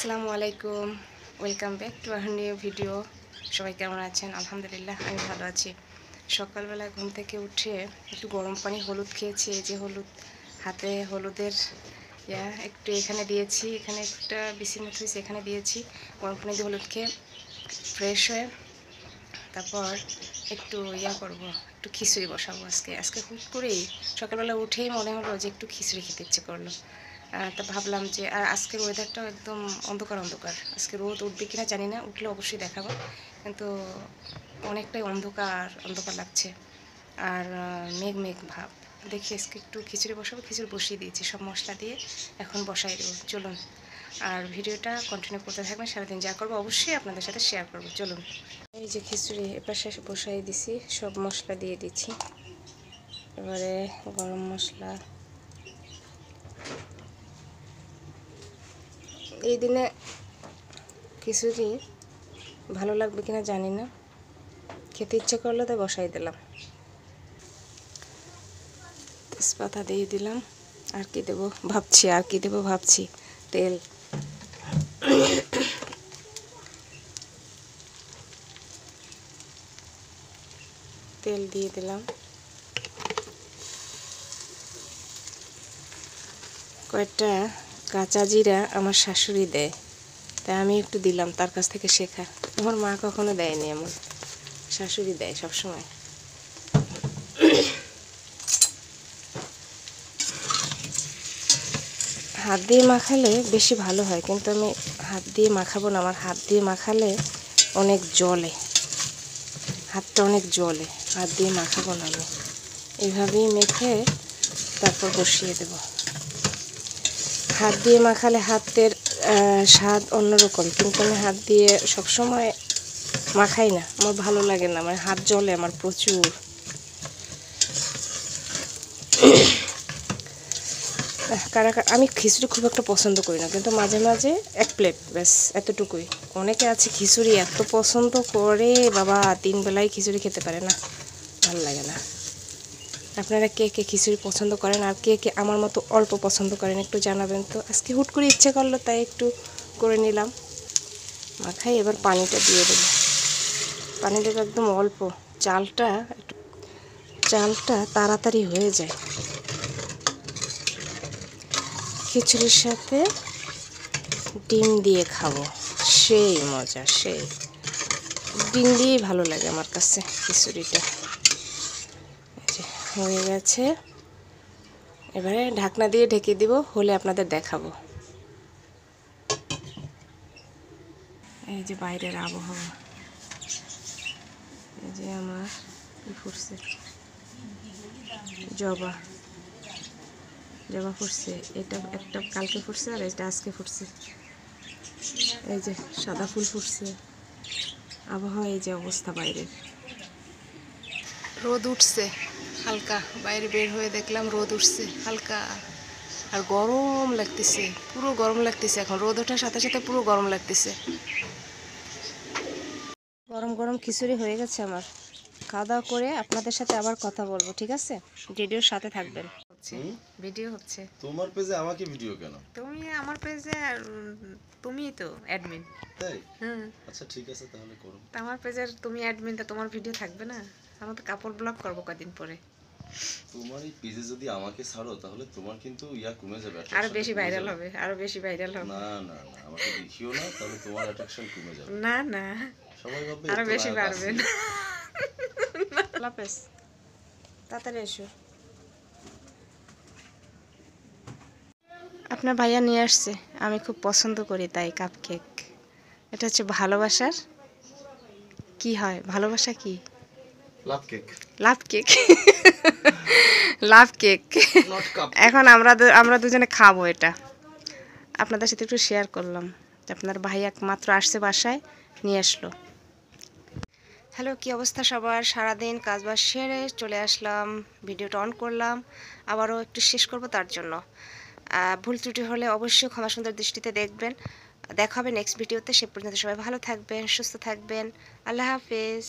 আসসালামু আলাইকুম, welcome back to our new video. সবাই কেমন আছেন? আলহামদুলিল্লাহ, আমি ভালো আছি। সকালবেলা ঘুম থেকে উঠে একটু গরম পানি হলুদ খেয়েছি। এই যে হলুদ, হাতে হলুদের একটু এখানে দিয়েছি, এখানে একটা বিসির মতো হয়েছে, এখানে দিয়েছি। গরম পানি দিয়ে হলুদ খেয়ে ফ্রেশ হয়ে তারপর একটু করব, একটু খিচুড়ি বসাবো। আজকে হুট করেই সকালবেলা উঠেই মনে হলো যে একটু খিচুড়ি খেতে ইচ্ছে করলো। তা ভাবলাম যে আর আজকের ওয়েদারটাও একদম অন্ধকার অন্ধকার। আজকে রোদ উঠবে কিনা জানি না, উঠলে অবশ্যই দেখাবো, কিন্তু অনেকটাই অন্ধকার অন্ধকার লাগছে আর মেঘ মেঘ ভাব। দেখি আজকে একটু খিচুড়ি বসাবো, খিচুড়ি বসিয়ে দিয়েছি সব মশলা দিয়ে, এখন বসাই দেবো। চলুন আর ভিডিওটা কন্টিনিউ করতে থাকবেন। সারাদিন যা করবো অবশ্যই আপনাদের সাথে শেয়ার করবো। চলুন। এই যে খিচুড়ি এপাশে বসাই দিছি, সব মশলা দিয়ে দিচ্ছি। এবারে গরম মশলা, এই দিনে খিচুড়ি ভালো লাগবে কিনা জানি না, খেতে ইচ্ছে করলো তাই বসাই দিলাম। তেজপাতা দিয়ে দিলাম। আর কি দেবো ভাবছি তেল, তেল দিয়ে দিলাম। কয়েকটা কাঁচা জিরা আমার শাশুড়ি দেয়, তাই আমি একটু দিলাম, তার কাছ থেকে শেখা। আমার মা কখনো দেয়নি, এমন শাশুড়ি দেয় সবসময়। হাত দিয়ে মাখালে বেশি ভালো হয়, কিন্তু আমি হাত দিয়ে মাখাবো না। আমার হাত দিয়ে মাখালে অনেক জ্বলে, হাতটা অনেক জ্বলে, হাত দিয়ে মাখাবো না আমি। এইভাবেই মেখে তারপর বসিয়ে দেব। হাত দিয়ে মাখালে হাতের স্বাদ অন্যরকম, কিন্তু আমি হাত দিয়ে সবসময় মাখাই না, আমার ভালো লাগে না, আমার হাত জ্বলে আমার প্রচুর। আমি খিচুড়ি খুব একটা পছন্দ করি না, কিন্তু মাঝে মাঝে এক প্লেট ব্যাস, এতটুকুই। অনেকে আছে খিচুড়ি এত পছন্দ করে, বাবা 3 বেলায় খিচুড়ি খেতে পারে না, ভালো লাগে না। আপনারা কে কে খিচুড়ি পছন্দ করেন আর কে কে আমার মতো অল্প পছন্দ করেন একটু জানাবেন তো। আজকে হুট করে ইচ্ছে করলো তাই একটু করে নিলাম। মাখাই এবার পানিটা দিয়ে দেবো। পানি দেবো একদম অল্প, চালটা তাড়াতাড়ি হয়ে যায়। খিচুড়ির সাথে ডিম দিয়ে খাবো, সেই মজা, সেই ডিম দিয়েই ভালো লাগে আমার কাছে খিচুড়িটা। হয়ে গেছে, এবারে ঢাকনা দিয়ে ঢেকে দিব, হলে আপনাদের দেখাবো। এই যে বাইরের আবহাওয়া, এই যে আমার ফুটছে জবা ফুটছে, এটা একটা কালকে ফুটছে আর এটা আজকে ফুটছে। এই যে সাদা ফুল ফুটছে। আবহাওয়া এই যে অবস্থা বাইরের। রোদ উঠছে হালকা, বাইরে বের হয়ে দেখলাম রোদ উঠছে হালকা, আর গরম লাগতেছে, পুরো গরম লাগতেছে। এখন রোদ ওঠার সাথে সাথে পুরো গরম লাগতেছে। গরম গরম খিচুড়ি হয়ে গেছে আমার। খাওয়া দাওয়া করে আপনাদের সাথে আবার কথা বলবো, ঠিক আছে? ভিডিওর সাথে থাকবেন। ভিডিও হচ্ছে তোমার পেজে, আমাকে ভিডিও কেন? তুমি আমার পেজে, তুমিই তো অ্যাডমিন, তাই? হুম। আচ্ছা ঠিক আছে, তাহলে করো। আমার পেজের তুমি অ্যাডমিন, তা তোমার ভিডিও থাকবে না? আমার তো কাপড় ব্লগ করবো কদিন পরে। তোমার এই পেজে যদি আমাকে ছাড়ো তাহলে তোমার কিন্তু কমে যাবে, আরো বেশি ভাইরাল হবে, আরো বেশি ভাইরাল হবে। না না না, আমাকে দেখিও না, তাহলে তোমার অ্যাট্রাকশন কমে যাবে। না না, সবাই ভাববে আরো এত বেশি নায়ক বাড়বেন। আছে। লাপেস, তাড়াতাড়ি এসো। আপনার ভাইয়া নিয়ে আসছে, আমি খুব পছন্দ করি তাই কাপ কেক। এটা হচ্ছে ভালোবাসার কি হয়, ভালোবাসা কি, লাভ কেক, লাভ কেক। লাভ কেক। এখন আমরা দুজনে খাবো এটা, আপনাদের সাথে একটু শেয়ার করলাম। আপনার ভাই একমাত্র আসছে বাসায়, নিয়ে আসলো। হ্যালো, কি অবস্থা সবার? সারাদিন কাজবাজ সেরে চলে আসলাম, ভিডিওটা অন করলাম, আবারও একটু শেষ করব, তার জন্য ভুল ত্রুটি হলে অবশ্যই ক্ষমা সুন্দর দৃষ্টিতে দেখবেন। দেখা হবে নেক্সট ভিডিওতে। সে পর্যন্ত সবাই ভালো থাকবেন, সুস্থ থাকবেন। আল্লাহ হাফেজ।